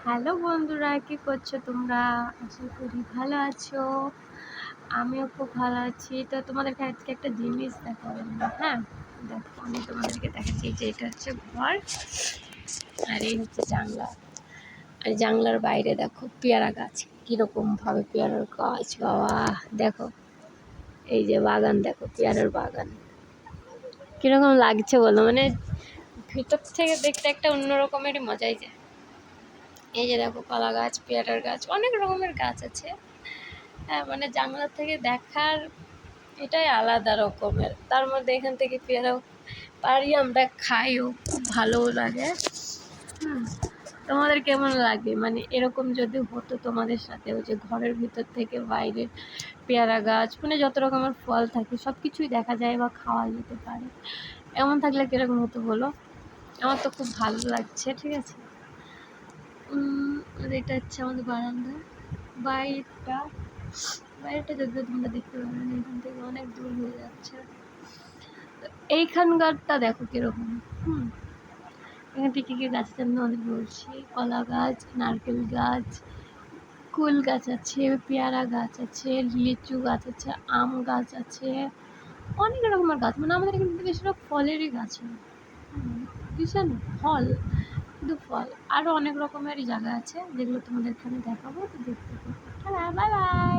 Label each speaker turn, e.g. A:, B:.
A: Hello বন্ধুরা, কি করছো তোমরা? আশা করি ভালো আছো। আমিও খুব ভালো আছি। তো তোমাদেরকে আজকে একটা জিনিস দেখাবো। হ্যাঁ, দেখো আমি তোমাদেরকে দেখাচ্ছি যে এটা হচ্ছে ঘর আর এই হচ্ছে জানলা। আর জানলার বাইরে দেখো পেয়ারা গাছ, কীরকম ভাবে পেয়ারার গাছ, বাবা দেখো এই যে বাগান, দেখো পেয়ারার বাগান কীরকম লাগছে বলো। মানে ভিতর থেকে দেখতে একটা অন্য রকমেরই মজাই যায়। এই যে দেখো কলা গাছ, পেয়ারার গাছ, অনেক রকমের গাছ আছে। হ্যাঁ, মানে জানলা থেকে দেখার এটাই আলাদা রকমের। তার মধ্যে এখান থেকে পেয়ারাও পারি, আমরা খাইও, খুব ভালোও লাগে। তোমাদের কেমন লাগে? মানে এরকম যদি হতো তোমাদের সাথেও, যে ঘরের ভিতর থেকে বাইরে পেয়ারা গাছ, মানে যত রকমের ফল থাকে সব কিছুই দেখা যায় বা খাওয়া যেতে পারে, এমন থাকলে কীরকম হতো বলো? আমার তো খুব ভালো লাগছে। ঠিক আছে, আর এটা হচ্ছে আমাদের বারান্দা। বাইরেটা বাইরেটা যদি তোমরা দেখতে পাবে না, এখান থেকে অনেক দূর হয়ে যাচ্ছে। এইখানকারটা দেখো কিরকম। এখান থেকে কী গাছ আছে আমি তোমাদের বলছি। কলা গাছ, নারকেল গাছ, কুল গাছ আছে, পেয়ারা গাছ আছে, লিচু গাছ আছে, আম গাছ আছে, অনেক রকমের গাছ। মানে আমাদের এখানে বেশিরভাগ ফলেরই গাছ হয়। ভীষণ ফল, শুধু ফল। আরও অনেক রকমেরই জায়গা আছে যেগুলো তোমাদের এখানে দেখাবো, তো দেখতে পাবো। Bye bye.